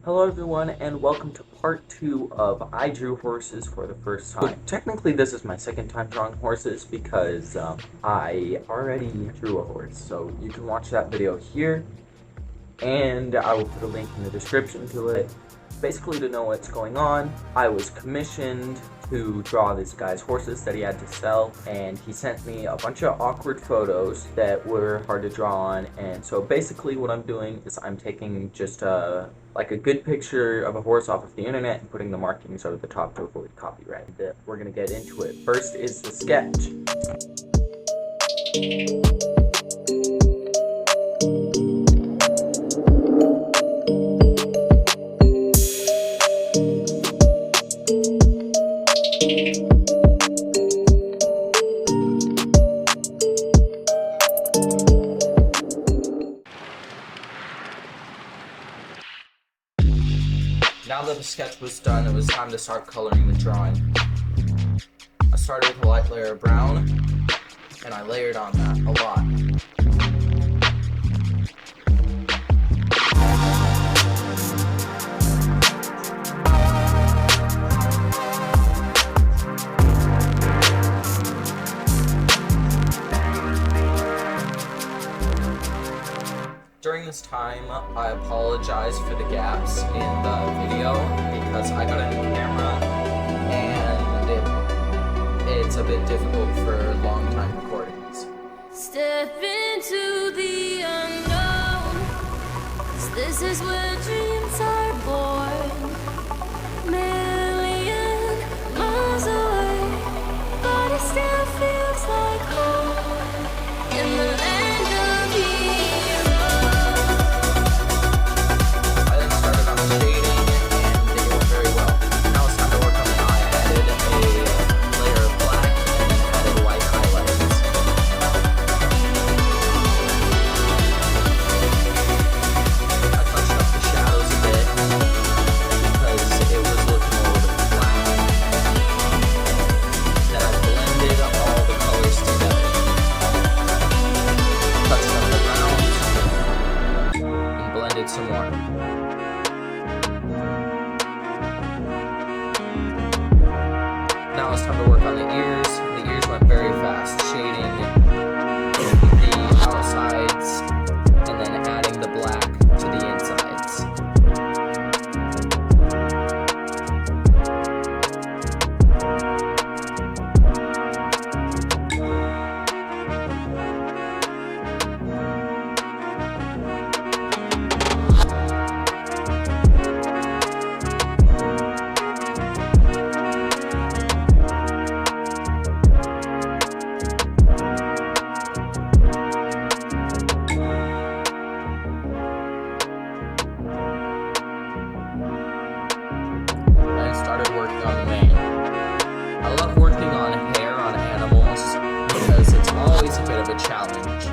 Hello everyone and welcome to part 2 of I Drew Horses for the First Time. Technically this is my second time drawing horses because I already drew a horse, so you can watch that video here and I will put a link in the description to it. Basically, to know what's going on, I was commissioned to draw this guy's horses that he had to sell, and he sent me a bunch of awkward photos that were hard to draw on. And so basically what I'm doing is I'm taking just like a good picture of a horse off of the internet and putting the markings over the top to avoid copyright. We're gonna get into it. First is the sketch. Now that the sketch was done, it was time to start coloring the drawing. I started with a light layer of brown, and I layered on that a lot. During this time, I apologize for the gaps in the video because I got a new camera and it's a bit difficult for long time recordings. Step into the unknown, 'cause this is where dreams are born. Million miles away, but it still feels like home in the land of heroes. Some more. Now it's time to work on the ears. The ears went very fast, shading the outsides and then adding the black to the insides. Started working on the mane. I love working on hair on animals because it's always a bit of a challenge.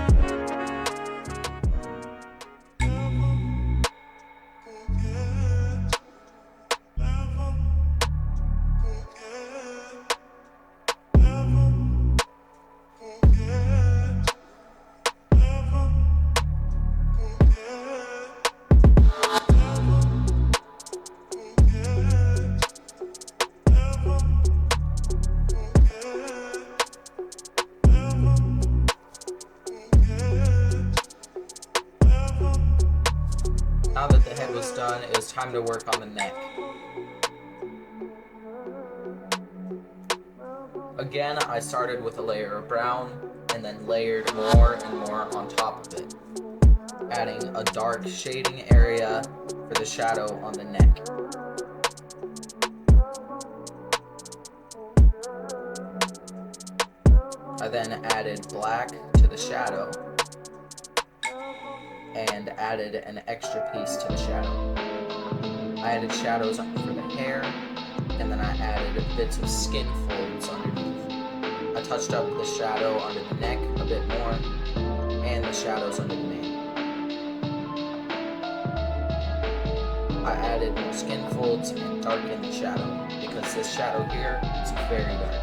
Now that the head was done, it was time to work on the neck. Again, I started with a layer of brown and then layered more and more on top of it, adding a dark shading area for the shadow on the neck. I then added black to the shadow and added an extra piece to the shadow. I added shadows for the hair, and then I added bits of skin folds underneath. I touched up the shadow under the neck a bit more, and the shadows under the mane. I added more skin folds and darkened the shadow, because this shadow here is very dark.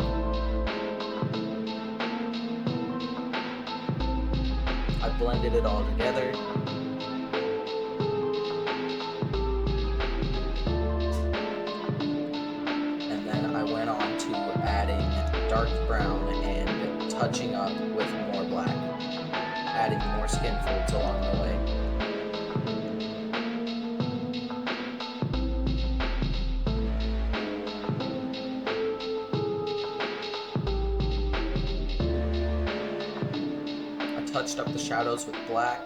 I blended it all together dark brown and touching up with more black, adding more skin folds along the way. I touched up the shadows with black,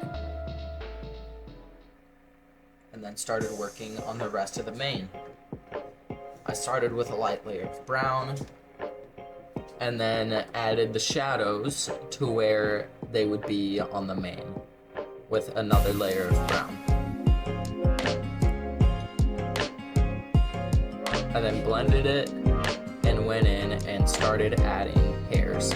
and then started working on the rest of the mane. I started with a light layer of brown, and then added the shadows to where they would be on the mane with another layer of brown. I then blended it and went in and started adding hairs.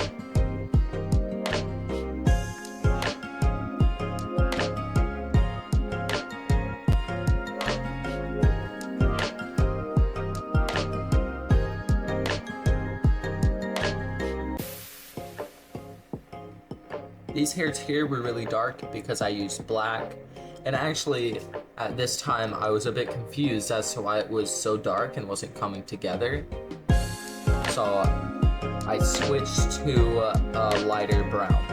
These hairs here were really dark because I used black, and actually at this time I was a bit confused as to why it was so dark and wasn't coming together. So I switched to a lighter brown.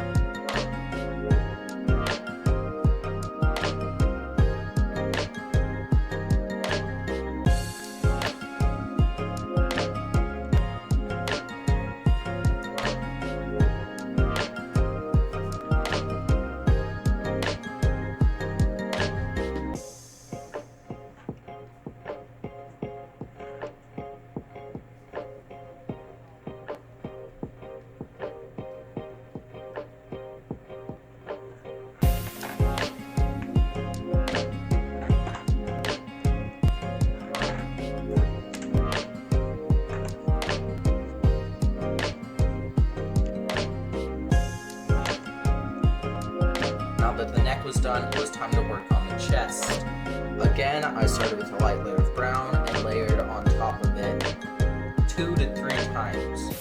That the neck was done, it was time to work on the chest. Again, I started with a light layer of brown and layered on top of it 2 to 3 times.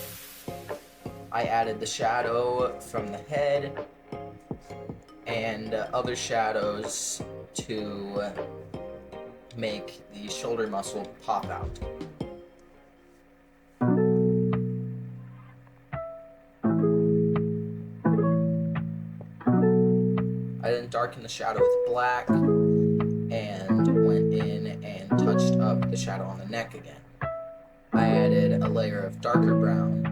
I added the shadow from the head and other shadows to make the shoulder muscle pop out. I then darkened the shadow with black and went in and touched up the shadow on the neck again. I added a layer of darker brown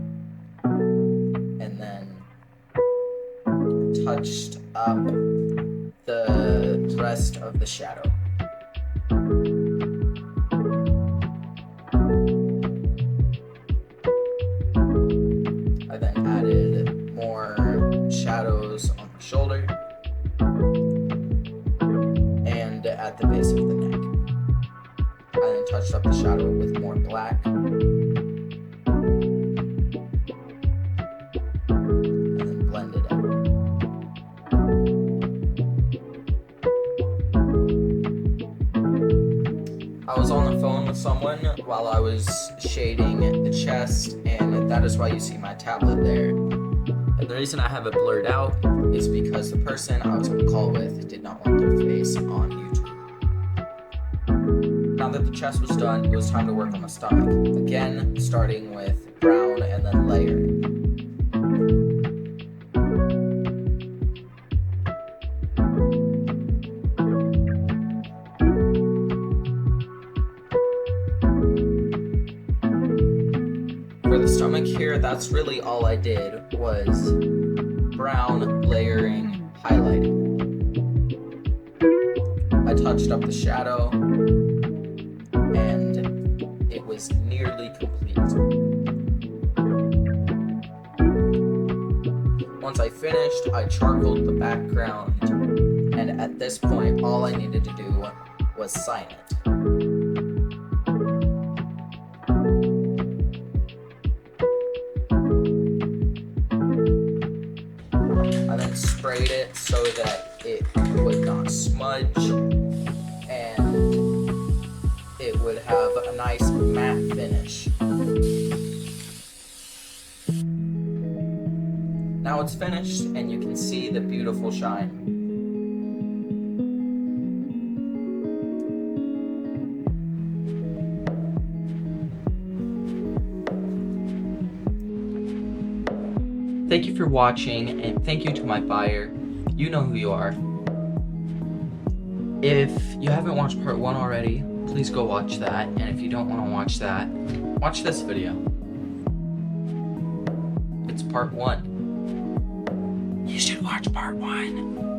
and then touched up the rest of the shadow. I then added more shadows on the shoulder and at the base of the neck. I then touched up the shadow with more black and then blended it. I was on the phone with someone while I was shading the chest, and that is why you see my tablet there. And the reason I have it blurred out is because the person I was on the call with did not want their face on YouTube. Now that the chest was done, it was time to work on the stomach. Again, starting with brown and then layering. For the stomach here, that's really all I did was brown, layering, highlighting. I touched up the shadow and it was nearly complete. Once I finished, I charcoaled the background, and at this point all I needed to do was sign it. I then sprayed it so that it would not smudge and it would have a nice matte finish. Now it's finished and you can see the beautiful shine. thank you for watching, and thank you to my buyer. You know who you are. If you haven't watched part 1 already, please go watch that. And if you don't want to watch that, watch this video. It's part 1. You should watch part 1.